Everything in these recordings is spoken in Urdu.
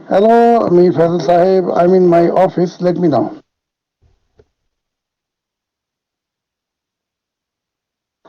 Hello, Amir Faisal Sahib. I'm in my office. Let me know.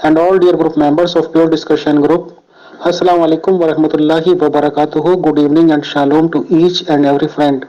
and all dear group members of Pure Discussion Group. Assalamu alaikum wa rahmatullahi wa barakatuhu. Good evening and shalom to each and every friend.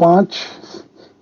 5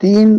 3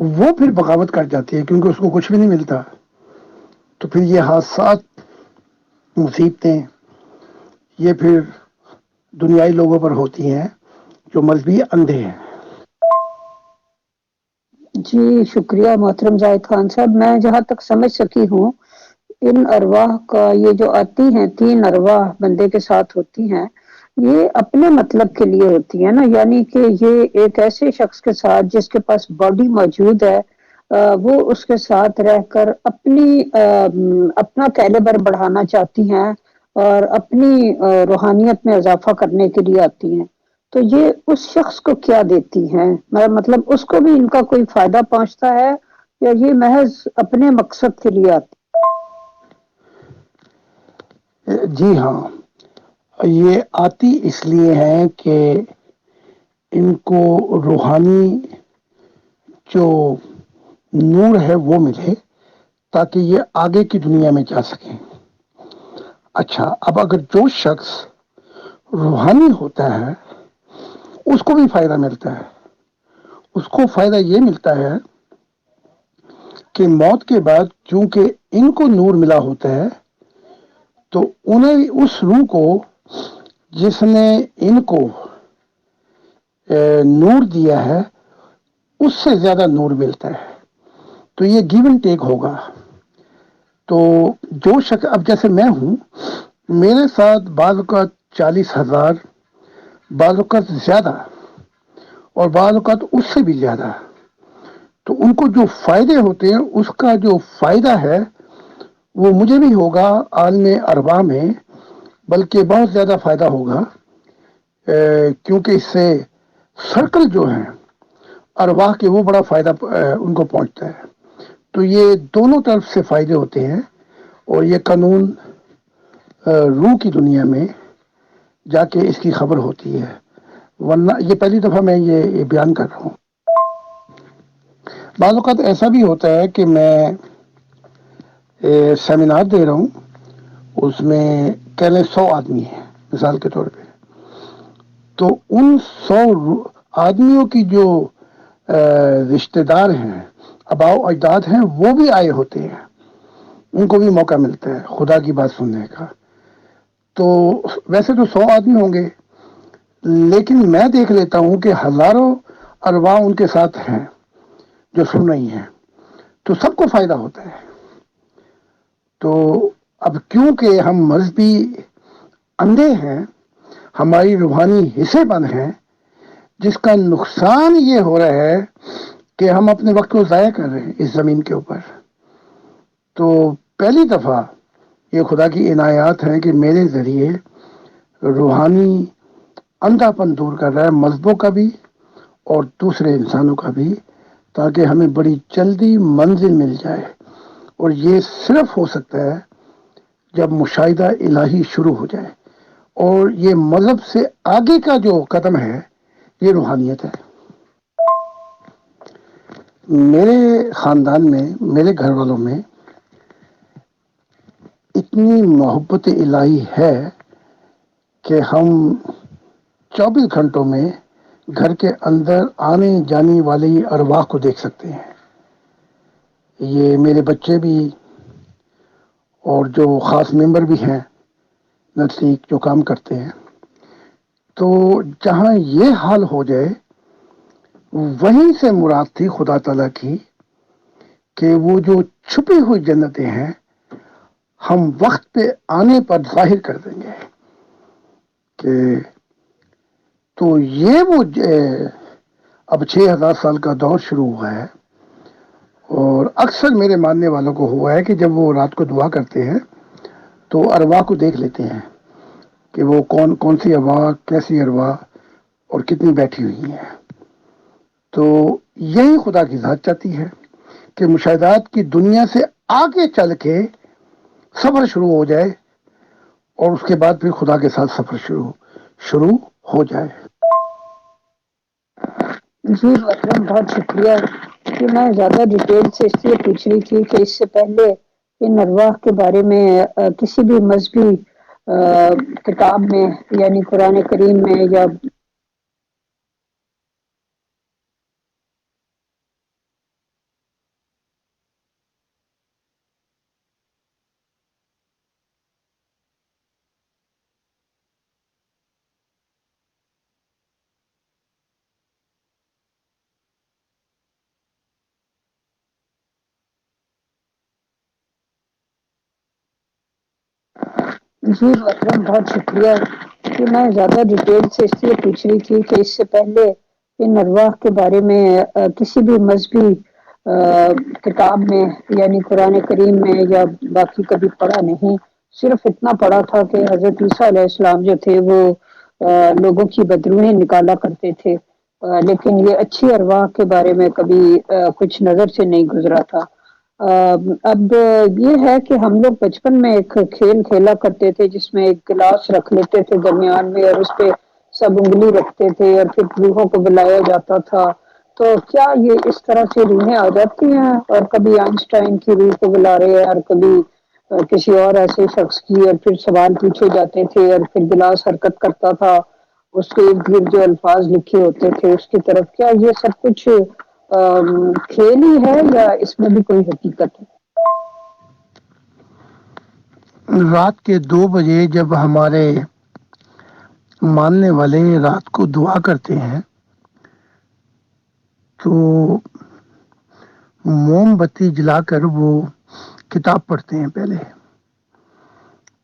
وہ پھر بغاوت کر جاتی ہے کیونکہ اس کو کچھ بھی نہیں ملتا. تو پھر یہ حادثات، مصیبتیں، یہ پھر دنیائی لوگوں پر ہوتی ہیں جو مذہبی اندھے ہیں. جی شکریہ محترم زاہد خان صاحب. میں جہاں تک سمجھ سکی ہوں، ان ارواح کا یہ جو آتی ہیں 3 ارواح بندے کے ساتھ ہوتی ہیں، یہ اپنے مطلب کے لیے ہوتی ہے نا. یعنی کہ یہ ایک ایسے شخص کے ساتھ جس کے پاس باڈی موجود ہے، وہ اس کے ساتھ رہ کر اپنا کیلیبر بڑھانا چاہتی ہیں اور اپنی روحانیت میں اضافہ کرنے کے لیے آتی ہیں. تو یہ اس شخص کو کیا دیتی ہیں؟ مطلب اس کو بھی ان کا کوئی فائدہ پہنچتا ہے یا یہ محض اپنے مقصد کے لیے آتی؟ جی ہاں، یہ آتی اس لیے ہے کہ ان کو روحانی جو نور ہے وہ ملے تاکہ یہ آگے کی دنیا میں جا سکیں. اچھا، اب اگر جو شخص روحانی ہوتا ہے اس کو بھی فائدہ ملتا ہے. اس کو فائدہ یہ ملتا ہے کہ موت کے بعد چونکہ ان کو نور ملا ہوتا ہے تو انہیں اس روح کو جس نے ان کو نور دیا ہے اس سے زیادہ نور ملتا ہے. تو یہ گیو اینڈ ٹیک ہوگا. تو جو شخص، اب جیسے میں ہوں، میرے ساتھ بعض اوقات 40,000، بعض اوقات زیادہ، اور بعض اوقات اس سے بھی زیادہ. تو ان کو جو فائدے ہوتے ہیں اس کا جو فائدہ ہے وہ مجھے بھی ہوگا عالم ارواح میں، بلکہ بہت زیادہ فائدہ ہوگا، کیونکہ اس سے سرکل جو ہیں ارواح کے وہ بڑا فائدہ ان کو پہنچتا ہے. تو یہ دونوں طرف سے فائدے ہوتے ہیں اور یہ قانون روح کی دنیا میں جا کے اس کی خبر ہوتی ہے. ورنہ یہ پہلی دفعہ میں یہ بیان کر رہا ہوں. بعض اوقات ایسا بھی ہوتا ہے کہ میں سیمینار دے رہا ہوں، اس میں کہہ لیں 100 آدمی ہیں مثال کے طور پہ. تو ان 100 آدمیوں کی جو رشتہ دار ہیں، آباء و اجداد ہیں، وہ بھی آئے ہوتے ہیں. ان کو بھی موقع ملتا ہے خدا کی بات سننے کا. تو ویسے تو 100 آدمی ہوں گے، لیکن میں دیکھ لیتا ہوں کہ ہزاروں ارواح ان کے ساتھ ہیں جو سن رہی ہیں. تو سب کو فائدہ ہوتا ہے. تو اب کیونکہ ہم مذہبی اندھے ہیں، ہماری روحانی حصے بند ہیں، جس کا نقصان یہ ہو رہا ہے کہ ہم اپنے وقت کو ضائع کر رہے ہیں اس زمین کے اوپر. تو پہلی دفعہ یہ خدا کی عنایات ہیں کہ میرے ذریعے روحانی اندھا پن دور کر رہا ہے، مذہبوں کا بھی اور دوسرے انسانوں کا بھی، تاکہ ہمیں بڑی جلدی منزل مل جائے. اور یہ صرف ہو سکتا ہے جب مشاہدہ الہی شروع ہو جائے. اور یہ مذہب سے آگے کا جو قدم ہے یہ روحانیت ہے. میرے خاندان میں، میرے گھر والوں میں اتنی محبت الہی ہے کہ ہم 24 گھنٹوں میں گھر کے اندر آنے جانے والی ارواح کو دیکھ سکتے ہیں. یہ میرے بچے بھی اور جو خاص ممبر بھی ہیں نزدیک جو کام کرتے ہیں. تو جہاں یہ حال ہو جائے وہیں سے مراد تھی خدا تعالیٰ کی کہ وہ جو چھپی ہوئی جنتیں ہیں ہم وقت پہ آنے پر ظاہر کر دیں گے. کہ تو یہ وہ اب 6,000 سال کا دور شروع ہوا ہے. اور اکثر میرے ماننے والوں کو ہوا ہے کہ جب وہ رات کو دعا کرتے ہیں تو ارواح کو دیکھ لیتے ہیں کہ وہ کون کون سی ارواح، کیسی ارواح اور کتنی بیٹھی ہوئی ہیں. تو یہی خدا کی ذات چاہتی ہے کہ مشاہدات کی دنیا سے آگے چل کے سفر شروع ہو جائے اور اس کے بعد پھر خدا کے ساتھ سفر شروع ہو جائے. جی محترم بہت شکریہ. کہ میں زیادہ ڈیٹیل سے اس لیے پوچھ رہی تھی کہ اس سے پہلے ان ارواح کے بارے میں کسی بھی مذہبی کتاب میں، یعنی قرآن کریم میں یا جی محترم، بہت شکریہ کہ میں زیادہ ڈیٹیل سے اس لیے پوچھ رہی تھی کہ اس سے پہلے ان ارواح کے بارے میں کسی بھی مذہبی کتاب میں یعنی قرآن کریم میں یا باقی کبھی پڑھا نہیں. صرف اتنا پڑھا تھا کہ حضرت عیسیٰ علیہ السلام جو تھے وہ لوگوں کی بدروہیں نکالا کرتے تھے، لیکن یہ اچھی ارواح کے بارے میں کبھی کچھ نظر سے نہیں گزرا تھا. اب یہ ہے کہ ہم لوگ بچپن میں ایک کھیل کھیلا کرتے تھے جس میں ایک گلاس رکھ لیتے تھے درمیان میں اور اس پہ سب انگلی رکھتے تھے اور پھر روحوں کو بلایا جاتا تھا. تو کیا یہ اس طرح سے روحیں آ جاتی ہیں اور کبھی آئنسٹائن کی روح کو بلا رہے ہیں اور کبھی کسی اور ایسے شخص کی، اور پھر سوال پوچھے جاتے تھے اور پھر گلاس حرکت کرتا تھا، اس کے ارد گرد جو الفاظ لکھے ہوتے تھے اس کی طرف، کیا یہ سب کچھ کھیل ہی ہے یا اس میں بھی کوئی حقیقت ہے؟ رات کے 2 بجے جب ہمارے ماننے والے رات کو دعا کرتے ہیں تو موم بتی جلا کر وہ کتاب پڑھتے ہیں پہلے،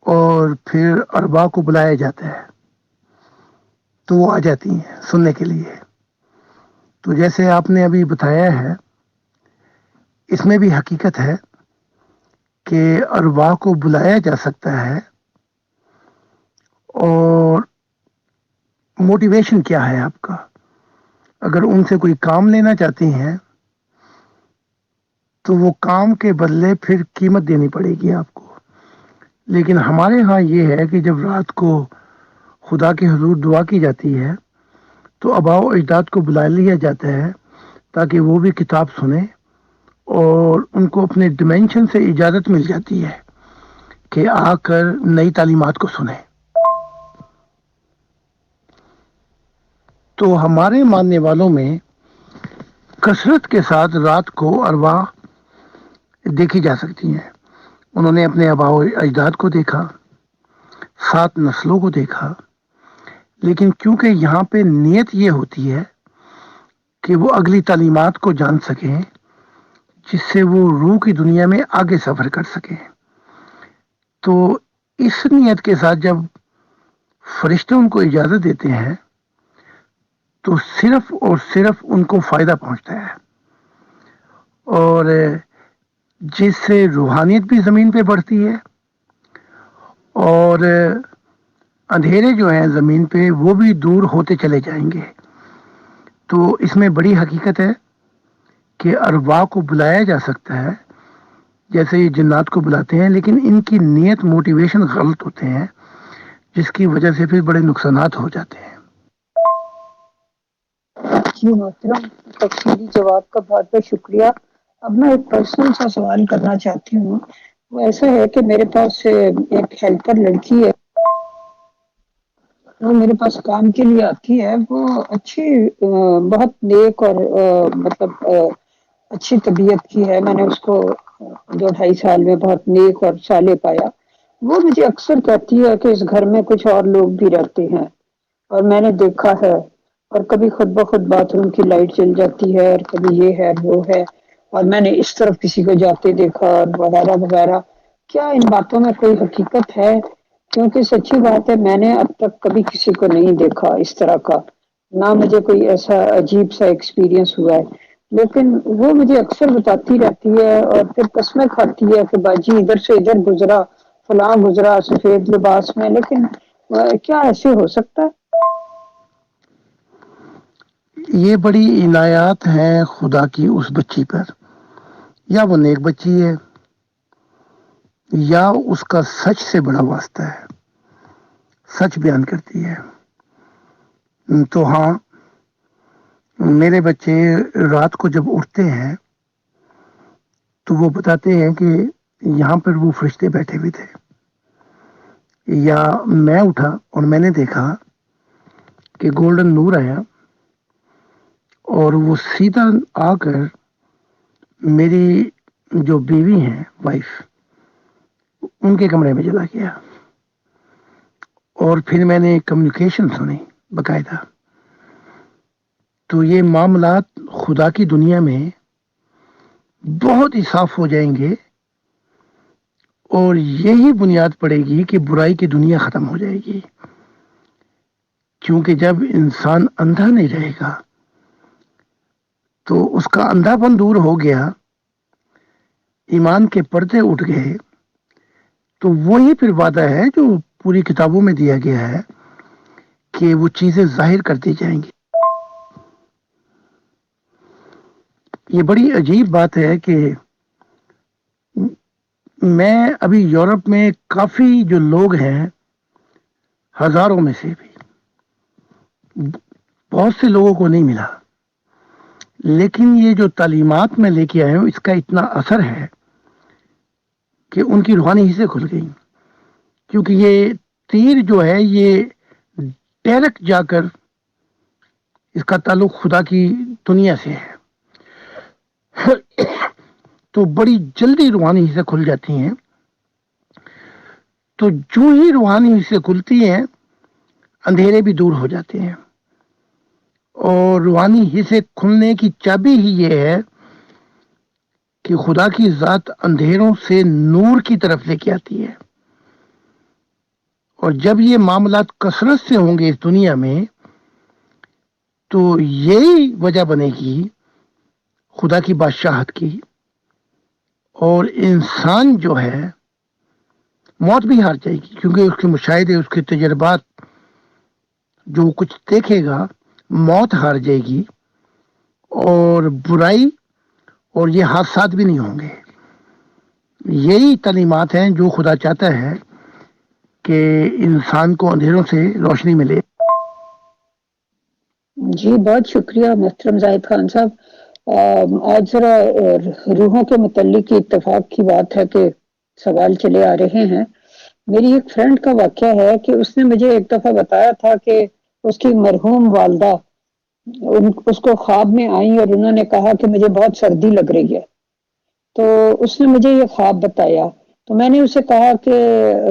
اور پھر اربا کو بلایا جاتا ہے تو وہ آ جاتی ہیں سننے کے لیے. تو جیسے آپ نے ابھی بتایا ہے، اس میں بھی حقیقت ہے کہ ارواح کو بلایا جا سکتا ہے. اور موٹیویشن کیا ہے آپ کا؟ اگر ان سے کوئی کام لینا چاہتے ہیں تو وہ کام کے بدلے پھر قیمت دینی پڑے گی آپ کو. لیکن ہمارے ہاں یہ ہے کہ جب رات کو خدا کے حضور دعا کی جاتی ہے تو آباء و اجداد کو بلا لیا جاتا ہے تاکہ وہ بھی کتاب سنیں، اور ان کو اپنے ڈیمینشن سے اجازت مل جاتی ہے کہ آ کر نئی تعلیمات کو سنیں. تو ہمارے ماننے والوں میں کثرت کے ساتھ رات کو ارواح دیکھی جا سکتی ہیں. انہوں نے اپنے آباء و اجداد کو دیکھا، 7 نسلوں کو دیکھا. لیکن کیونکہ یہاں پہ نیت یہ ہوتی ہے کہ وہ اگلی تعلیمات کو جان سکیں جس سے وہ روح کی دنیا میں آگے سفر کر سکیں، تو اس نیت کے ساتھ جب فرشتے ان کو اجازت دیتے ہیں تو صرف اور صرف ان کو فائدہ پہنچتا ہے، اور جس سے روحانیت بھی زمین پہ بڑھتی ہے اور اندھیرے جو ہیں زمین پہ وہ بھی دور ہوتے چلے جائیں گے. تو اس میں بڑی حقیقت ہے کہ ارواح کو بلایا جا سکتا ہے جیسے یہ جنات کو بلاتے ہیں، لیکن ان کی نیت موٹیویشن غلط ہوتے ہیں جس کی وجہ سے پھر بڑے نقصانات ہو جاتے ہیں. جی محترم، تفصیلی جواب کا بہت بہت شکریہ. اب میں ایک پرسنل سا سوال کرنا چاہتی ہوں. وہ ایسا ہے کہ میرے پاس ایک ہیلپر لڑکی ہے، وہ میرے پاس کام کے لیے آتی ہے. وہ اچھی بہت نیک اور مطلب اچھی طبیعت کی ہے. میں نے اس کو 2 ڈھائی سال میں بہت نیک اور صالح پایا. وہ مجھے اکثر کہتی ہے کہ اس گھر میں کچھ اور لوگ بھی رہتے ہیں اور میں نے دیکھا ہے، اور کبھی خود بخود باتھ روم کی لائٹ چل جاتی ہے اور کبھی یہ ہے وہ ہے، اور میں نے اس طرف کسی کو جاتے دیکھا اور وغیرہ وغیرہ. کیا ان باتوں میں کوئی حقیقت ہے؟ کیونکہ سچی بات ہے میں نے اب تک کبھی کسی کو نہیں دیکھا اس طرح کا، نہ مجھے کوئی ایسا عجیب سا ایکسپیرینس ہوا ہے. لیکن وہ مجھے اکثر بتاتی رہتی ہے اور پھر قسمیں کھاتی ہے کہ باجی ادھر سے ادھر گزرا، فلاں گزرا سفید لباس میں. لیکن کیا ایسے ہو سکتا ہے؟ یہ بڑی عنایات ہیں خدا کی اس بچی پر. یا وہ نیک بچی ہے یا اس کا سچ سے بڑا واسطہ ہے، سچ بیان کرتی ہے. تو ہاں، میرے بچے رات کو جب اٹھتے ہیں تو وہ بتاتے ہیں کہ یہاں پر وہ فرشتے بیٹھے ہوئے تھے. یا میں اٹھا اور میں نے دیکھا کہ گولڈن نور آیا اور وہ سیدھا آ کر میری جو بیوی ہیں وائف ان کے کمرے میں چلا گیا. اور پھر میں نے کمیونیکیشن سنی باقاعدہ. تو یہ معاملات خدا کی دنیا میں بہت ہی صاف ہو جائیں گے اور یہی بنیاد پڑے گی کہ برائی کی دنیا ختم ہو جائے گی، کیونکہ جب انسان اندھا نہیں رہے گا تو اس کا اندھا پن دور ہو گیا، ایمان کے پردے اٹھ گئے، تو وہی پھر وعدہ ہے جو پوری کتابوں میں دیا گیا ہے کہ وہ چیزیں ظاہر کرتی جائیں گی۔ یہ بڑی عجیب بات ہے کہ میں ابھی یورپ میں کافی جو لوگ ہیں، ہزاروں میں سے بھی بہت سے لوگوں کو نہیں ملا، لیکن یہ جو تعلیمات میں لے کے آئے ہوں اس کا اتنا اثر ہے کہ ان کی روحانی حصے کھل گئی، کیونکہ یہ تیر جو ہے یہ ڈائریکٹ جا کر اس کا تعلق خدا کی دنیا سے ہے، تو بڑی جلدی روحانی حصے کھل جاتی ہیں۔ تو جو ہی روحانی حصے کھلتی ہیں اندھیرے بھی دور ہو جاتے ہیں، اور روحانی حصے کھلنے کی چابی ہی یہ ہے کہ خدا کی ذات اندھیروں سے نور کی طرف لے کے آتی ہے، اور جب یہ معاملات کثرت سے ہوں گے اس دنیا میں تو یہی وجہ بنے گی خدا کی بادشاہت کی، اور انسان جو ہے موت بھی ہار جائے گی، کیونکہ اس کے مشاہدے، اس کے تجربات، جو کچھ دیکھے گا موت ہار جائے گی، اور برائی اور یہ حادثات بھی نہیں ہوں گے۔ یہی تعلیمات ہیں جو خدا چاہتا ہے کہ انسان کو اندھیروں سے روشنی ملے۔ جی بہت شکریہ محترم زاہد خان صاحب۔ آج ذرا روحوں کے متعلق اتفاق کی بات ہے کہ سوال چلے آ رہے ہیں۔ میری ایک فرینڈ کا واقعہ ہے کہ اس نے مجھے ایک دفعہ بتایا تھا کہ اس کی مرحوم والدہ اس کو خواب میں آئیں اور انہوں نے کہا کہ مجھے بہت سردی لگ رہی ہے، تو اس نے مجھے یہ خواب بتایا، تو میں نے اسے کہا کہ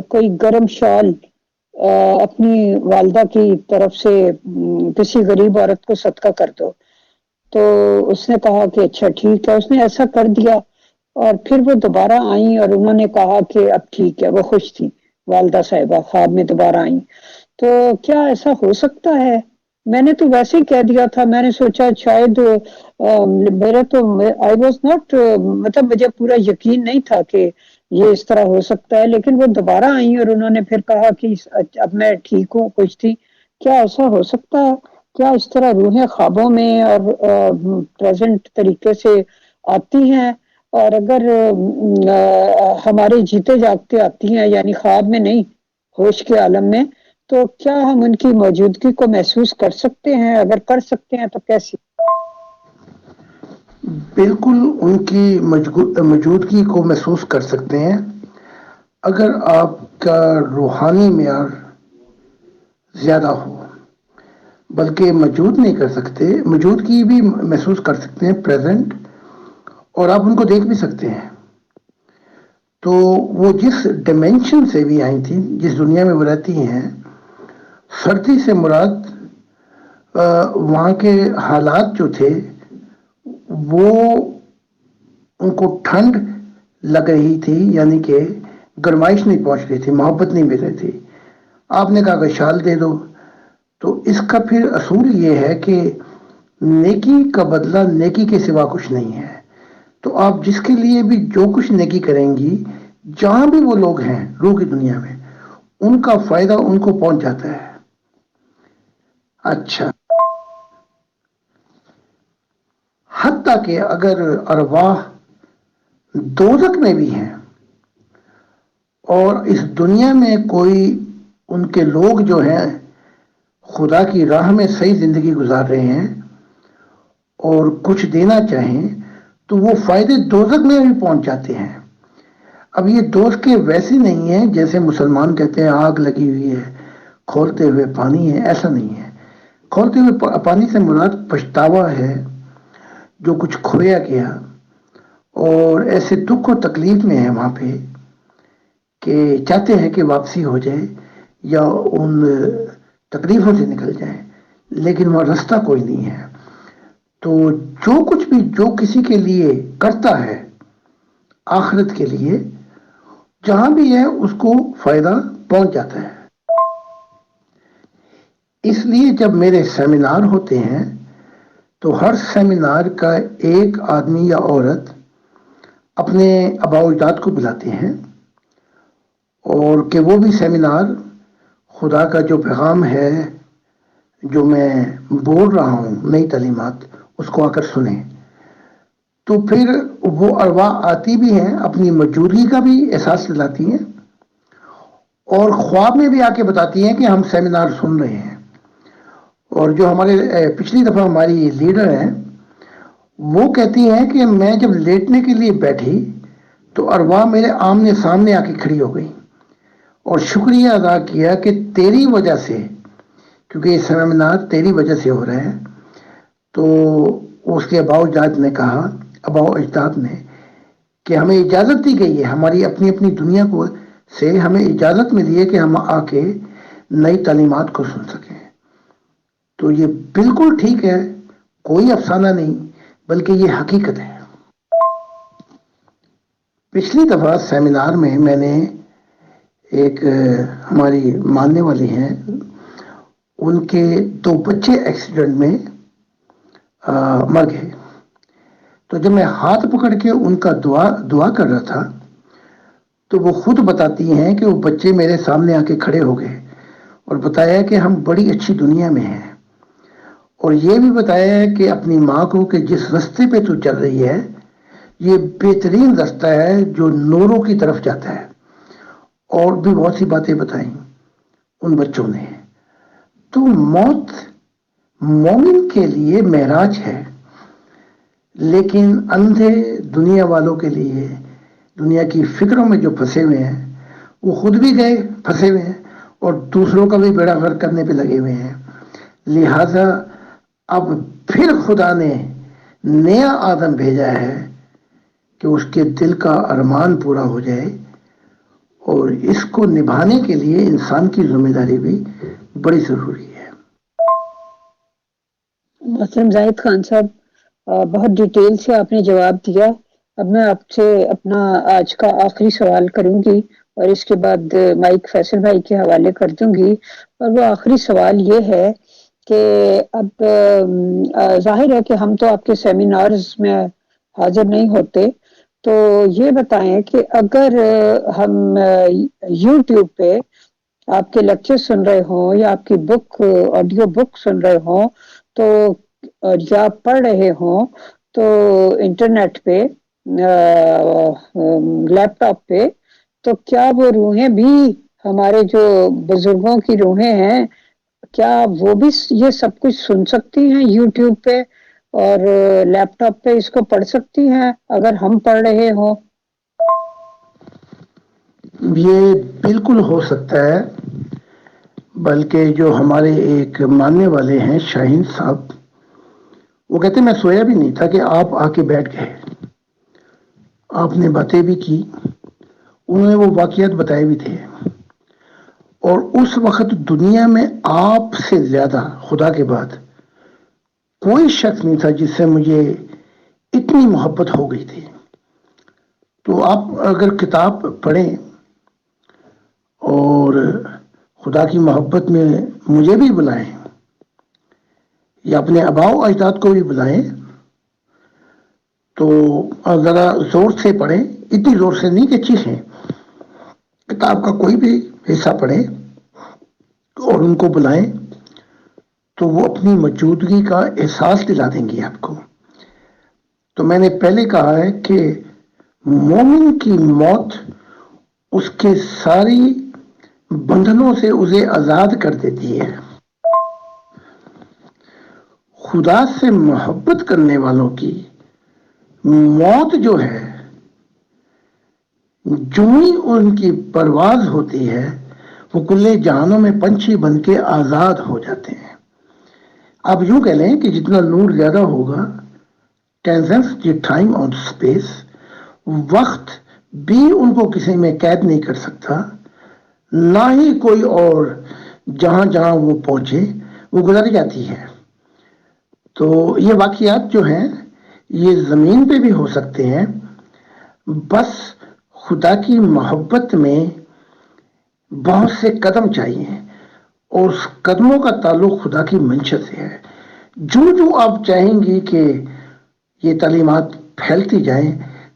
کوئی گرم شال اپنی والدہ کی طرف سے کسی غریب عورت کو صدقہ کر دو۔ تو اس نے کہا کہ اچھا ٹھیک ہے، اس نے ایسا کر دیا، اور پھر وہ دوبارہ آئیں اور انہوں نے کہا کہ اب ٹھیک ہے، وہ خوش تھی والدہ صاحبہ، خواب میں دوبارہ آئیں۔ تو کیا ایسا ہو سکتا ہے؟ میں نے تو ویسے ہی کہہ دیا تھا، میں نے سوچا شاید میرا تو آئی واز ناٹ، مطلب مجھے پورا یقین نہیں تھا کہ یہ اس طرح ہو سکتا ہے، لیکن وہ دوبارہ آئیں اور انہوں نے پھر کہا کہ اب میں ٹھیک ہوں، خوش تھی۔ کیا ایسا ہو سکتا ہے؟ کیا اس طرح روحیں خوابوں میں اور پریزنٹ طریقے سے آتی ہیں؟ اور اگر ہمارے جیتے جاگتے آتی ہیں، یعنی خواب میں نہیں، ہوش کے عالم میں، تو کیا ہم ان کی موجودگی کو محسوس کر سکتے ہیں؟ اگر کر سکتے ہیں تو کیسے؟ بالکل ان کی موجودگی کو محسوس کر سکتے ہیں، اگر آپ کا روحانی معیار زیادہ ہو، بلکہ موجود نہیں کر سکتے، موجودگی بھی محسوس کر سکتے ہیں پریزنٹ، اور آپ ان کو دیکھ بھی سکتے ہیں۔ تو وہ جس ڈائمینشن سے بھی آئی تھی، جس دنیا میں وہ رہتی ہیں، سردی سے مراد وہاں کے حالات جو تھے وہ ان کو ٹھنڈ لگ رہی تھی، یعنی کہ گرمائش نہیں پہنچ رہی تھی، محبت نہیں مل رہی تھی۔ آپ نے کہا کہ شال دے دو، تو اس کا پھر اصول یہ ہے کہ نیکی کا بدلہ نیکی کے سوا کچھ نہیں ہے۔ تو آپ جس کے لیے بھی جو کچھ نیکی کریں گی، جہاں بھی وہ لوگ ہیں روح کی دنیا میں، ان کا فائدہ ان کو پہنچ جاتا ہے۔ اچھا، حتیٰ کہ اگر ارواح دوزخ میں بھی ہیں اور اس دنیا میں کوئی ان کے لوگ جو ہیں خدا کی راہ میں صحیح زندگی گزار رہے ہیں اور کچھ دینا چاہیں، تو وہ فائدے دوزخ میں بھی پہنچ جاتے ہیں۔ اب یہ دوزخ کے ویسے نہیں ہیں جیسے مسلمان کہتے ہیں آگ لگی ہوئی ہے، کھولتے ہوئے پانی ہے، ایسا نہیں ہے۔ کھولتے ہوئے پانی سے مراد پچھتاوا ہے، جو کچھ کھویا گیا، اور ایسے دکھ و تکلیف میں ہے وہاں پہ کہ چاہتے ہیں کہ واپسی ہو جائے یا ان تکلیفوں سے نکل جائیں، لیکن وہاں راستہ کوئی نہیں ہے۔ تو جو کچھ بھی جو کسی کے لیے کرتا ہے آخرت کے لیے، جہاں بھی ہے اس کو فائدہ پہنچ جاتا ہے. اس لیے جب میرے سیمینار ہوتے ہیں تو ہر سیمینار کا ایک آدمی یا عورت اپنے آباء و اجداد کو بلاتے ہیں اور کہ وہ بھی سیمینار خدا کا جو پیغام ہے جو میں بول رہا ہوں نئی تعلیمات اس کو آ کر سنیں. تو پھر وہ ارواح آتی بھی ہیں اپنی موجودگی کا بھی احساس دلاتی ہیں اور خواب میں بھی آ کے بتاتی ہیں کہ ہم سیمینار سن رہے ہیں. اور جو ہمارے پچھلی دفعہ ہماری لیڈر ہیں وہ کہتی ہیں کہ میں جب لیٹنے کے لیے بیٹھی تو ارواح میرے آمنے سامنے آ کے کھڑی ہو گئی اور شکریہ ادا کیا کہ تیری وجہ سے، کیونکہ یہ سیمینار تیری وجہ سے ہو رہے ہیں. تو اس کے اباء و اجداد نے کہ ہمیں اجازت دی گئی ہے، ہماری اپنی اپنی دنیا کو سے ہمیں اجازت ملی ہے کہ ہم آ کے نئی تعلیمات کو سن سکیں. تو یہ بالکل ٹھیک ہے، کوئی افسانہ نہیں بلکہ یہ حقیقت ہے. پچھلی دفعہ سیمینار میں نے ایک ہماری ماننے والی ہیں ان کے 2 بچے ایکسیڈنٹ میں مر گئے. تو جب میں ہاتھ پکڑ کے ان کا دعا کر رہا تھا تو وہ خود بتاتی ہیں کہ وہ بچے میرے سامنے آ کے کھڑے ہو گئے اور بتایا کہ ہم بڑی اچھی دنیا میں ہیں، اور یہ بھی بتایا ہے کہ اپنی ماں کو کہ جس رستے پہ تو چل رہی ہے یہ بہترین رستہ ہے جو نوروں کی طرف جاتا ہے. اور بھی بہت سی باتیں بتائیں ان بچوں نے. تو موت مومن کے لیے معراج ہے، لیکن اندھے دنیا والوں کے لیے، دنیا کی فکروں میں جو پھنسے ہوئے ہیں وہ خود بھی گئے پھنسے ہوئے ہیں اور دوسروں کا بھی بیڑا غرق کرنے پہ لگے ہوئے ہیں. لہذا اب پھر خدا نے نیا آدم بھیجا ہے کہ اس کے دل کا ارمان پورا ہو جائے، اور اس کو نبھانے کے لیے انسان کی ذمہ داری بھی بڑی ضروری ہے. محترم زاہد خان صاحب، بہت ڈیٹیل سے آپ نے جواب دیا. اب میں آپ سے اپنا آج کا آخری سوال کروں گی اور اس کے بعد مائک فیصل بھائی کے حوالے کر دوں گی. اور وہ آخری سوال یہ ہے کہ اب ظاہر ہے کہ ہم تو آپ کے سیمینارز میں حاضر نہیں ہوتے، تو یہ بتائیں کہ اگر ہم یوٹیوب پہ آپ کے لیکچر سن رہے ہوں یا آپ کی آڈیو بک سن رہے ہوں تو یا پڑھ رہے ہوں تو انٹرنیٹ پہ لیپ ٹاپ پہ، تو کیا وہ روحیں بھی، ہمارے جو بزرگوں کی روحیں ہیں، کیا وہ بھی یہ سب کچھ سن سکتی ہیں یوٹیوب پہ اور لیپ ٹاپ پہ اس کو پڑھ سکتی ہیں اگر ہم پڑھ رہے ہوں؟ یہ بالکل ہو سکتا ہے، بلکہ جو ہمارے ایک ماننے والے ہیں شاہین صاحب، وہ کہتے میں سویا بھی نہیں تھا کہ آپ آ کے بیٹھ گئے، آپ نے باتیں بھی کی، انہوں نے وہ واقعات بتائے بھی تھے. اور اس وقت دنیا میں آپ سے زیادہ خدا کے بعد کوئی شخص نہیں تھا جس سے مجھے اتنی محبت ہو گئی تھی. تو آپ اگر کتاب پڑھیں اور خدا کی محبت میں مجھے بھی بلائیں یا اپنے آباء و اجداد کو بھی بلائیں تو ذرا زور سے پڑھیں، اتنی زور سے نہیں کہ چیخیں. کتاب کا کوئی بھی حصہ پڑھیں اور ان کو بلائیں تو وہ اپنی موجودگی کا احساس دلا دیں گی آپ کو. تو میں نے پہلے کہا ہے کہ مومن کی موت اس کے ساری بندھنوں سے اسے آزاد کر دیتی ہے. خدا سے محبت کرنے والوں کی موت جو ہے، جو ہی ان کی پرواز ہوتی ہے وہ کلے جہانوں میں پنچھی بن کے آزاد ہو جاتے ہیں. آپ یوں کہہ لیں کہ جتنا نور زیادہ ہوگا، ٹینسنس ٹائم اور اسپیس، وقت بھی ان کو کسی میں قید نہیں کر سکتا، نہ ہی کوئی اور جہاں جہاں وہ پہنچے وہ گزر جاتی ہے. تو یہ واقعات جو ہیں یہ زمین پہ بھی ہو سکتے ہیں، بس خدا کی محبت میں بہت سے قدم چاہیے اور اس قدموں کا تعلق خدا کی منشا سے ہے. جو آپ چاہیں گی کہ یہ تعلیمات پھیلتی جائیں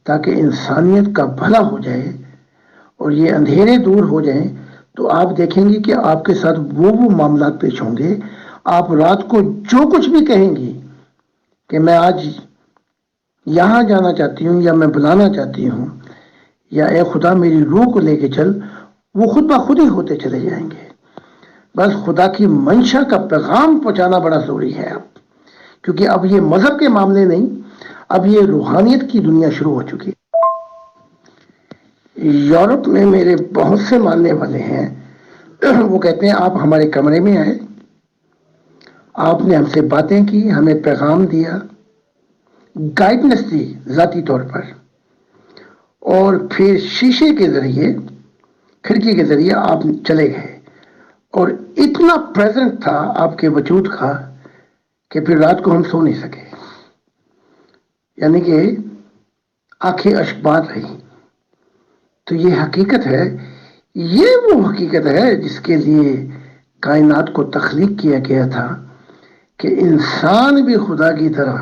تاکہ انسانیت کا بھلا ہو جائے اور یہ اندھیرے دور ہو جائیں، تو آپ دیکھیں گے کہ آپ کے ساتھ وہ معاملات پیش ہوں گے. آپ رات کو جو کچھ بھی کہیں گی کہ میں آج یہاں جانا چاہتی ہوں یا میں بلانا چاہتی ہوں یا اے خدا میری روح کو لے کے چل، وہ خود بخود ہی ہوتے چلے جائیں گے. بس خدا کی منشا کا پیغام پہنچانا بڑا ضروری ہے اب، کیونکہ اب یہ مذہب کے معاملے نہیں، اب یہ روحانیت کی دنیا شروع ہو چکی ہے. یورپ میں میرے بہت سے ماننے والے ہیں، وہ کہتے ہیں آپ ہمارے کمرے میں آئے، آپ نے ہم سے باتیں کی، ہمیں پیغام دیا، گائیڈنس دی ذاتی طور پر، اور پھر شیشے کے ذریعے، کھڑکی کے ذریعے آپ چلے گئے اور اتنا پریزنٹ تھا آپ کے وجود کا کہ پھر رات کو ہم سو نہیں سکے. یعنی کہ آنکھیں اشکبار رہی. تو یہ حقیقت ہے، یہ وہ حقیقت ہے جس کے لیے کائنات کو تخلیق کیا گیا تھا کہ انسان بھی خدا کی طرح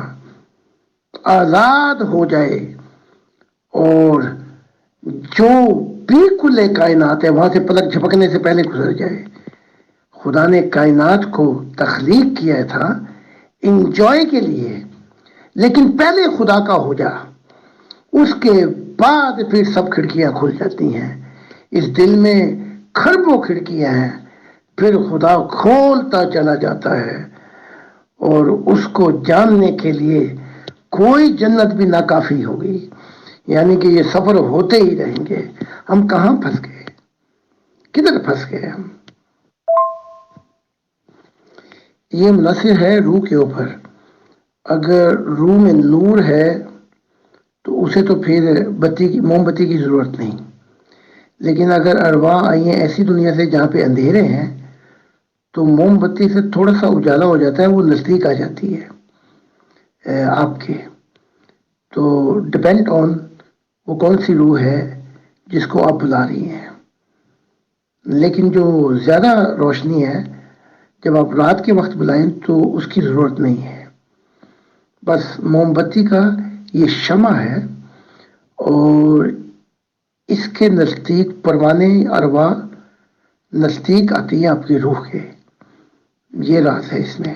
آزاد ہو جائے اور جو بالکل کائنات ہے وہاں سے پلک جھپکنے سے پہلے گزر جائے. خدا نے کائنات کو تخلیق کیا تھا انجوائے کے لیے، لیکن پہلے خدا کا ہو جا، اس کے بعد پھر سب کھڑکیاں کھل جاتی ہیں. اس دل میں کھربوں کھڑکیاں ہیں، پھر خدا کھولتا چلا جاتا ہے اور اس کو جاننے کے لیے کوئی جنت بھی ناکافی ہوگی. یعنی کہ یہ سفر ہوتے ہی رہیں گے. ہم کہاں پھنس گئے، کدھر پھنس گئے ہم؟ یہ منحصر ہے روح کے اوپر. اگر روح میں نور ہے تو اسے تو پھر موم بتی کی ضرورت نہیں. لیکن اگر ارواح آئی ہیں ایسی دنیا سے جہاں پہ اندھیرے ہیں تو موم بتی سے تھوڑا سا اجالا ہو جاتا ہے، وہ نزدیک آ جاتی ہے آپ کے. تو ڈپینڈ آن وہ کون سی روح ہے جس کو آپ بلا رہی ہیں. لیکن جو زیادہ روشنی ہے، جب آپ رات کے وقت بلائیں تو اس کی ضرورت نہیں ہے. بس موم بتی کا یہ شمع ہے اور اس کے نزدیک پروانے ارواح نزدیک آتی ہیں آپ کی روح کے. یہ راز ہے اس میں.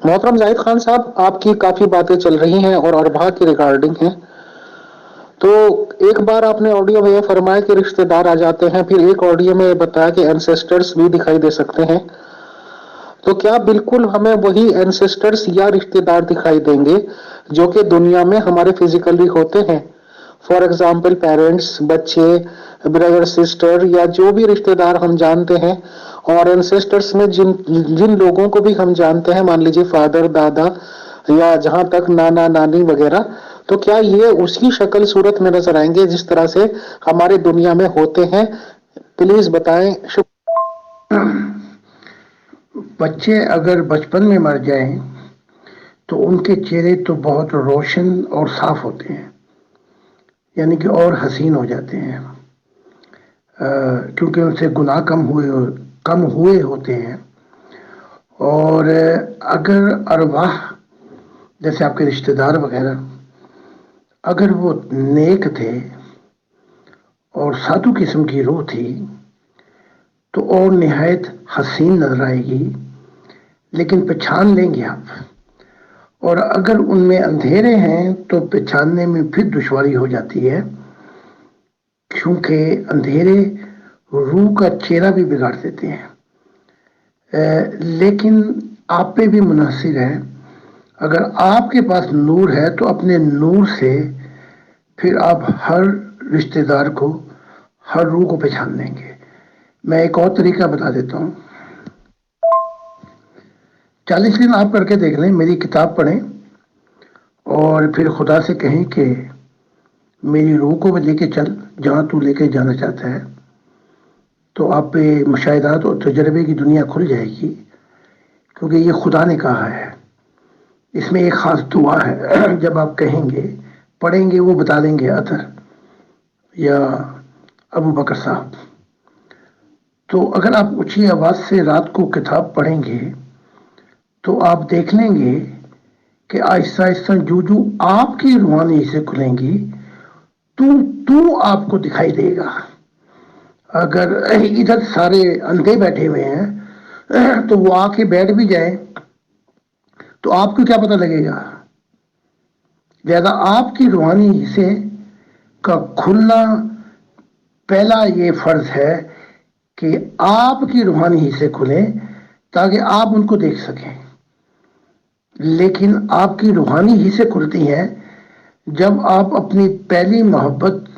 محترم زاہد خان صاحب، آپ کی کافی باتیں چل رہی ہیں اور ارواح کی ریکارڈنگ ہیں. تو ایک بار آپ نے آڈیو میں یہ فرمایا کہ رشتہ دار آ جاتے ہیں، پھر ایک آڈیو میں یہ بتایا کہ اینسیسٹرز بھی دکھائی دے سکتے ہیں. تو کیا بالکل ہمیں وہی اینسیسٹرز یا رشتہ دار دکھائی دیں گے جو کہ دنیا میں ہمارے فزیکلی ہوتے ہیں؟ فار ایگزامپل پیرنٹس، بچے، بردر سسٹر یا جو بھی رشتہ دار ہم جانتے ہیں. اور اینسیسٹرز میں جن لوگوں کو بھی ہم جانتے ہیں، مان لیجیے فادر، دادا یا جہاں تک نانا نانی وغیرہ، تو کیا یہ اسی شکل صورت میں نظر آئیں گے جس طرح سے ہمارے دنیا میں ہوتے ہیں؟ پلیز بتائیں. بچے اگر بچپن میں مر جائیں تو ان کے چہرے تو بہت روشن اور صاف ہوتے ہیں، یعنی کہ اور حسین ہو جاتے ہیں، کیونکہ ان سے گناہ کم ہوئے ہوتے ہیں. اور اگر ارواح جیسے آپ کے رشتہ دار وغیرہ اگر وہ نیک تھے اور سادھو قسم کی روح تھی تو اور نہایت حسین نظر آئے گی، لیکن پہچان لیں گے آپ. اور اگر ان میں اندھیرے ہیں تو پہچاننے میں پھر دشواری ہو جاتی ہے، کیونکہ اندھیرے روح کا چہرہ بھی بگاڑ دیتے ہیں. لیکن آپ پہ بھی منحصر ہے. اگر آپ کے پاس نور ہے تو اپنے نور سے پھر آپ ہر رشتہ دار کو، ہر روح کو پہچان لیں گے. میں ایک اور طریقہ بتا دیتا ہوں. 40 دن آپ کر کے دیکھ لیں، میری کتاب پڑھیں اور پھر خدا سے کہیں کہ میری روح کو لے کے چل جہاں تو لے کے جانا چاہتا ہے. تو آپ پہ مشاہدات اور تجربے کی دنیا کھل جائے گی، کیونکہ یہ خدا نے کہا ہے. اس میں ایک خاص دعا ہے، جب آپ کہیں گے، پڑھیں گے، وہ بتا دیں گے اثر یا ابو بکر صاحب، تو اگر آپ اونچی آواز سے رات کو کتاب پڑھیں گے تو آپ دیکھ لیں گے کہ آہستہ آہستہ جو جو آپ کی روحانی سے کھلیں گی تو آپ کو دکھائی دے گا۔ اگر ادھر سارے اندھے بیٹھے ہوئے ہیں تو وہ آ کے بیٹھ بھی جائے تو آپ کو کیا پتہ لگے گا؟ لہذا آپ کی روحانی حصے کا کھلنا پہلا یہ فرض ہے کہ آپ کی روحانی حصے کھلیں تاکہ آپ ان کو دیکھ سکیں۔ لیکن آپ کی روحانی حصے کھلتی ہیں جب آپ اپنی پہلی محبت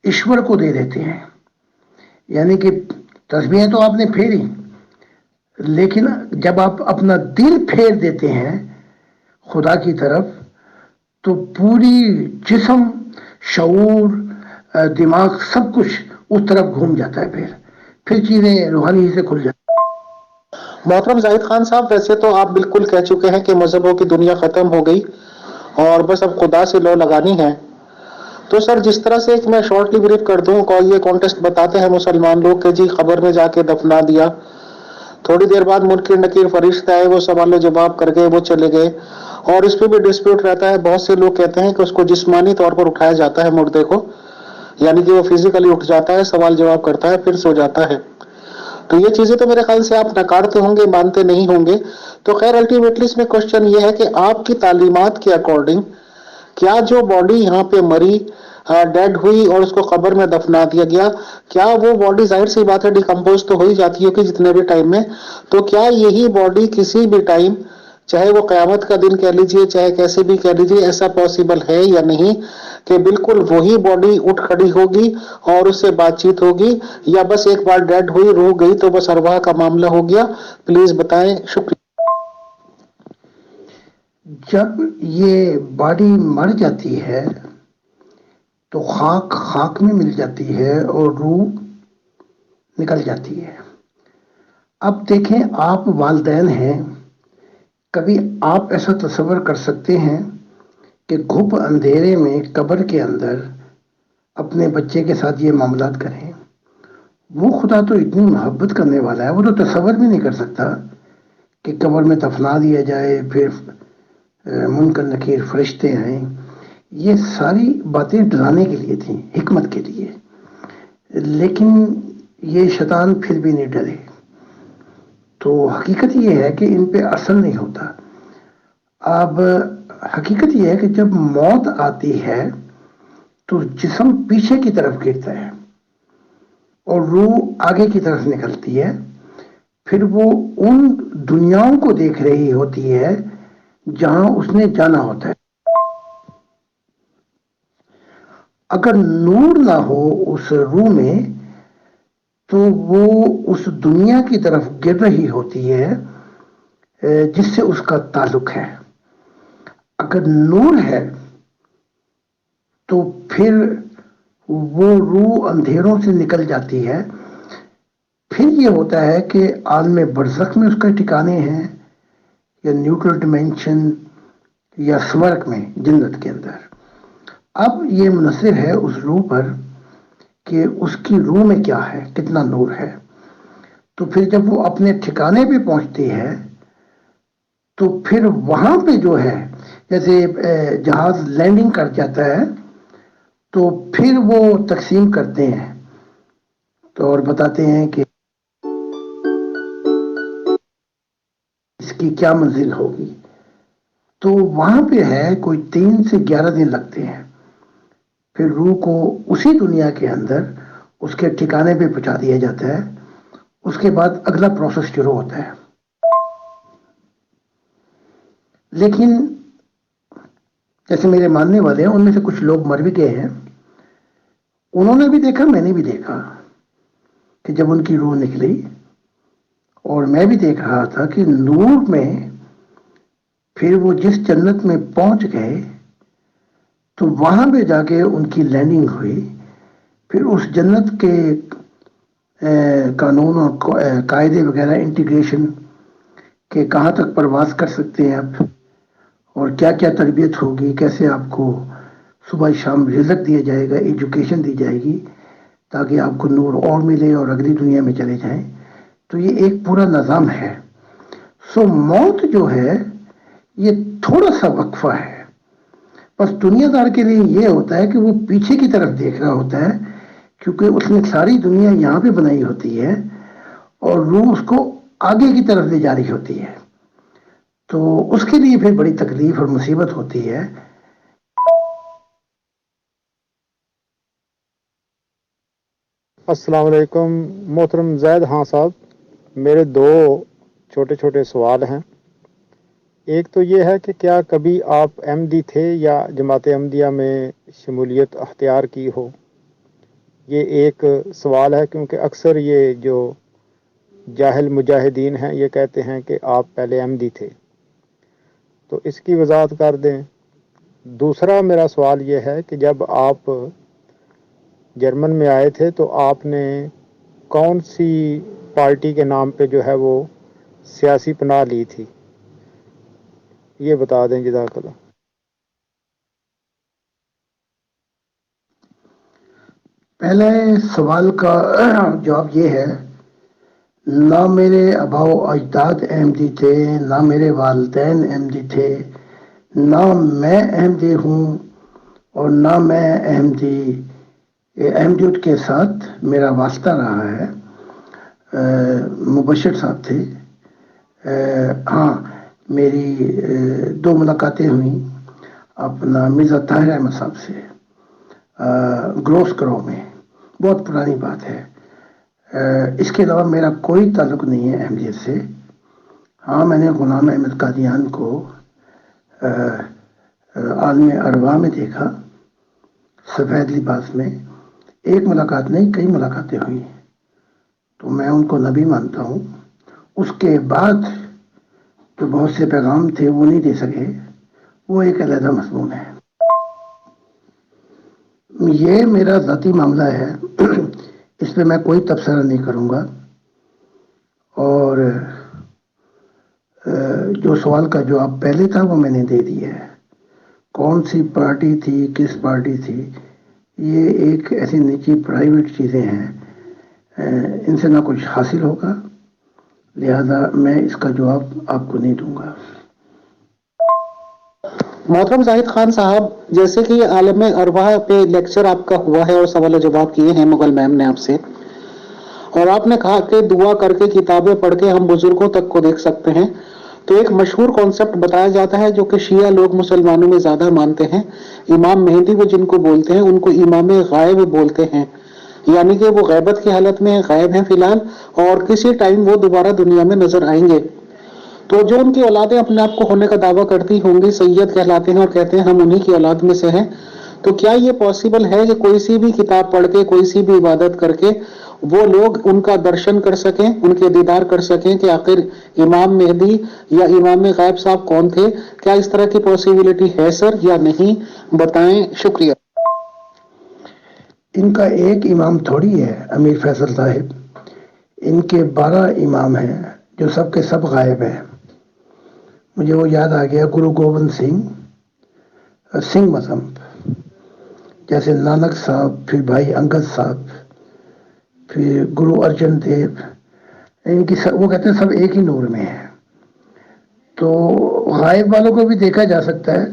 ایشور کو دے دیتے ہیں، یعنی کہ تسبیحیں تو آپ نے پھیری، لیکن جب آپ اپنا دل پھیر دیتے ہیں خدا کی طرف تو پوری جسم، شعور، دماغ سب کچھ اس طرف گھوم جاتا ہے، پھر چیزیں روحانی سے کھل جاتی محترم زاہد خان صاحب، ویسے تو آپ بالکل کہہ چکے ہیں کہ مذہبوں کی دنیا ختم ہو گئی اور بس اب خدا سے لو لگانی ہے۔ تو سر، جس طرح سے ایک میں شارٹلی بریف کر دوں، یہ کانٹیسٹ بتاتے ہیں مسلمان لوگ کہ جی قبر میں جا کے دفنا دیا، تھوڑی دیر بعد منکر نکیر فرشتے آئے، وہ سوال و جواب کر گئے، وہ چلے گئے، اور اس پہ بھی ڈسپیوٹ رہتا ہے۔ بہت سے لوگ کہتے ہیں کہ اس کو جسمانی طور پر اٹھایا جاتا ہے مردے کو، یعنی کہ وہ فزیکلی اٹھ جاتا ہے، سوال جواب کرتا ہے، پھر سو جاتا ہے۔ تو یہ چیزیں تو میرے خیال سے آپ نکارتے ہوں گے، مانتے نہیں ہوں گے۔ تو خیر الٹیمیٹلی اس میں کوشچن یہ ہے کہ آپ کی تعلیمات کے اکارڈنگ کیا جو باڈی یہاں پہ مری، ڈیڈ ہوئی اور اس کو قبر میں دفنا دیا گیا، کیا وہ باڈی، ظاہر سی بات ہے ڈیکمپوز تو ہو ہی جاتی ہے کہ جتنے بھی ٹائم میں، تو کیا یہی باڈی کسی بھی ٹائم، چاہے وہ قیامت کا دن کہہ لیجئے چاہے کیسے بھی کہہ لیجئے، ایسا پاسبل ہے یا نہیں کہ بالکل وہی باڈی اٹھ کھڑی ہوگی اور اس سے بات چیت ہوگی، یا بس ایک بار ڈیڈ ہوئی، روح گئی تو بس ارواح کا معاملہ ہو گیا؟ پلیز بتائیں، شکریہ۔ جب یہ باڈی مر جاتی ہے تو خاک میں مل جاتی ہے اور روح نکل جاتی ہے۔ اب دیکھیں، آپ والدین ہیں، کبھی آپ ایسا تصور کر سکتے ہیں کہ گھپ اندھیرے میں قبر کے اندر اپنے بچے کے ساتھ یہ معاملات کریں؟ وہ خدا تو اتنی محبت کرنے والا ہے، وہ تو تصور بھی نہیں کر سکتا کہ قبر میں دفنا دیا جائے، پھر منکر نکیر فرشتے آئیں۔ یہ ساری باتیں ڈرانے کے لیے تھیں، حکمت کے لیے، لیکن یہ شیطان پھر بھی نہیں ڈرے۔ تو حقیقت یہ ہے کہ ان پہ اثر نہیں ہوتا۔ اب حقیقت یہ ہے کہ جب موت آتی ہے تو جسم پیچھے کی طرف گرتا ہے اور روح آگے کی طرف نکلتی ہے، پھر وہ ان دنیاؤں کو دیکھ رہی ہوتی ہے جہاں اس نے جانا ہوتا ہے۔ اگر نور نہ ہو اس روح میں تو وہ اس دنیا کی طرف گر رہی ہوتی ہے جس سے اس کا تعلق ہے۔ اگر نور ہے تو پھر وہ روح اندھیروں سے نکل جاتی ہے۔ پھر یہ ہوتا ہے کہ عالم برزخ میں اس کا ٹھکانے ہیں، یا نیوٹرل ڈیمینشن، یا سورگ میں، جنت کے اندر۔ اب یہ منحصر ہے اس روح پر کہ اس کی روح میں کیا ہے، کتنا نور ہے۔ تو پھر جب وہ اپنے ٹھکانے پہ پہنچتی ہے تو پھر وہاں پہ جو ہے، جیسے جہاز لینڈنگ کر جاتا ہے تو پھر وہ تقسیم کرتے ہیں تو اور بتاتے ہیں کہ اس کی کیا منزل ہوگی۔ تو وہاں پہ ہے کوئی 3 سے 11 دن لگتے ہیں، پھر روح کو اسی دنیا کے اندر اس کے ٹھکانے پہ پہنچا دیا جاتا ہے۔ اس کے بعد اگلا پروسیس شروع ہوتا ہے۔ لیکن جیسے میرے ماننے والے ہیں، ان میں سے کچھ لوگ مر بھی گئے ہیں، انہوں نے بھی دیکھا، میں نے بھی دیکھا کہ جب ان کی روح نکلی، اور میں بھی دیکھ رہا تھا کہ نور میں پھر وہ جس جنت میں پہنچ گئے تو وہاں پہ جا کے ان کی لینڈنگ ہوئی۔ پھر اس جنت کے قانون اور قاعدے وغیرہ، انٹیگریشن کہ کہاں تک پرواز کر سکتے ہیں آپ، اور کیا کیا تربیت ہوگی، کیسے آپ کو صبح شام رزق دیا جائے گا، ایجوکیشن دی جائے گی تاکہ آپ کو نور اور ملے اور اگلی دنیا میں چلے جائیں. تو یہ ایک پورا نظام ہے. سو موت جو ہے یہ تھوڑا سا وقفہ ہے. بس دنیا دار کے لیے یہ ہوتا ہے کہ وہ پیچھے کی طرف دیکھ رہا ہوتا ہے، کیونکہ اس نے ساری دنیا یہاں پہ بنائی ہوتی ہے اور روح اس کو آگے کی طرف لے جا رہی ہوتی ہے. تو اس کے لیے پھر بڑی تکلیف اور مصیبت ہوتی ہے. السلام علیکم محترم زید خان صاحب. میرے دو چھوٹے چھوٹے سوال ہیں. ایک تو یہ ہے کہ کیا کبھی آپ احمدی تھے یا جماعت احمدیہ میں شمولیت اختیار کی ہو؟ یہ ایک سوال ہے کیونکہ اکثر یہ جو جاہل مجاہدین ہیں یہ کہتے ہیں کہ آپ پہلے احمدی تھے، تو اس کی وضاحت کر دیں. دوسرا میرا سوال یہ ہے کہ جب آپ جرمن میں آئے تھے تو آپ نے کون سی پارٹی کے نام پہ جو ہے وہ سیاسی پناہ لی تھی؟ یہ بتا دیں جزاک اللہ. پہلے سوال کا جواب یہ ہے، نہ میرے آبا و اجداد احمدی تھے، نہ میرے والدین احمدی تھے، نہ میں احمدی ہوں، اور نہ میں احمدیت کے ساتھ میرا واسطہ رہا ہے. مبشر صاحب تھے. ہاں، میری دو ملاقاتیں ہوئیں اپنا مرزا طاہر احمد صاحب سے گروس کرو میں. بہت پرانی بات ہے. اس کے علاوہ میرا کوئی تعلق نہیں ہے احمدیت سے. ہاں، میں نے غلام احمد قادیان کو عالم ارواح میں دیکھا، سفید لباس میں. ایک ملاقات نہیں، کئی ملاقاتیں ہوئی، تو میں ان کو نبی مانتا ہوں. اس کے بعد جو بہت سے پیغام تھے وہ نہیں دے سکے، وہ ایک علیحدہ مضمون ہے. یہ میرا ذاتی معاملہ ہے، اس پہ میں کوئی تبصرہ نہیں کروں گا. اور جو سوال کا جواب پہلے تھا وہ میں نے دے دیا ہے. کون سی پارٹی تھی، کس پارٹی تھی، یہ ایک ایسی نجی پرائیویٹ چیزیں ہیں، ان سے نہ کچھ حاصل ہوگا، لہذا میں اس کا جواب آپ کو نہیں دوں گا. محترم زاہد خان صاحب، جیسے کہ عالم ارواح پہ لیکچر آپ کا ہوا ہے اور سوال و جواب کیے ہیں مغل میم نے آپ سے، اور آپ نے کہا کہ دعا کر کے کتابیں پڑھ کے ہم بزرگوں تک کو دیکھ سکتے ہیں. تو ایک مشہور کانسیپٹ بتایا جاتا ہے جو کہ شیعہ لوگ مسلمانوں میں زیادہ مانتے ہیں، امام مہدی وہ جن کو بولتے ہیں ان کو امام غائب بولتے ہیں، یعنی کہ وہ غیبت کی حالت میں غائب ہیں فی الحال، اور کسی ٹائم وہ دوبارہ دنیا میں نظر آئیں گے. تو جو ان کی اولادیں اپنے آپ کو ہونے کا دعویٰ کرتی ہوں گی سید کہلاتے ہیں اور کہتے ہیں ہم انہی کی اولاد میں سے ہیں. تو کیا یہ پاسبل ہے کہ کوئی سی بھی کتاب پڑھ کے، کوئی سی بھی عبادت کر کے وہ لوگ ان کا درشن کر سکیں، ان کے دیدار کر سکیں کہ آخر امام مہدی یا امام غائب صاحب کون تھے؟ کیا اس طرح کی پاسبلٹی ہے سر یا نہیں؟ بتائیں. شکریہ. ان کا ایک امام تھوڑی ہے امیر فیصل صاحب، ان کے 12 امام ہیں جو سب کے سب غائب ہیں. مجھے وہ یاد آ گیا، گرو گوبند سنگھ مذہب، جیسے نانک صاحب، پھر بھائی انگد صاحب، پھر گرو ارجن دیو، ان کی وہ کہتے ہیں سب ایک ہی نور میں ہے. تو غائب والوں کو بھی دیکھا جا سکتا ہے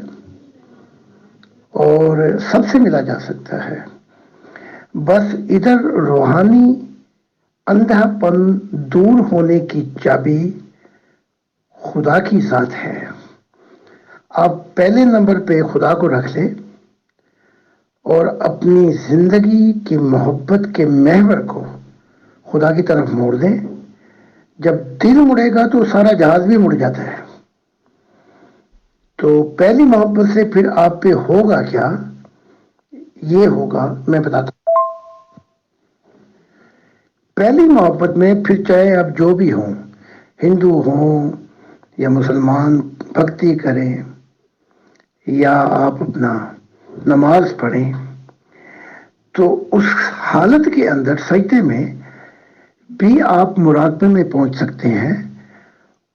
اور سب سے ملا جا سکتا ہے. بس ادھر روحانی اندھا پن دور ہونے کی چابی خدا کی ذات ہے. آپ پہلے نمبر پہ خدا کو رکھ لیں اور اپنی زندگی کی محبت کے محور کو خدا کی طرف موڑ دیں. جب دل مڑے گا تو سارا جہاز بھی مڑ جاتا ہے. تو پہلی محبت سے پھر آپ پہ ہوگا کیا؟ یہ ہوگا، میں بتاتا ہوں. پہلی محبت میں پھر چاہے آپ جو بھی ہوں، ہندو ہوں یا مسلمان، بھکتی کریں یا آپ اپنا نماز پڑھیں، تو اس حالت کے اندر سجدے میں بھی آپ مراقبے میں پہنچ سکتے ہیں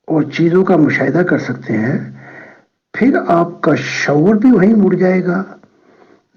اور چیزوں کا مشاہدہ کر سکتے ہیں. پھر آپ کا شعور بھی وہیں مڑ جائے گا،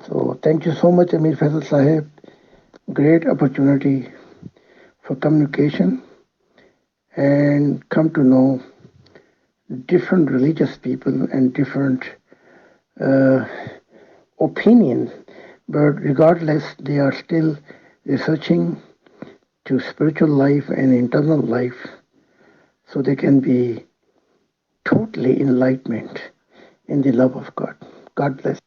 So thank you so much, Amir Faisal Sahib. Great opportunity for communication and come to know different religious people and different uh, opinion. But regardless, they are still researching to spiritual life and internal life, so they can be totally enlightenment in the love of God. God bless.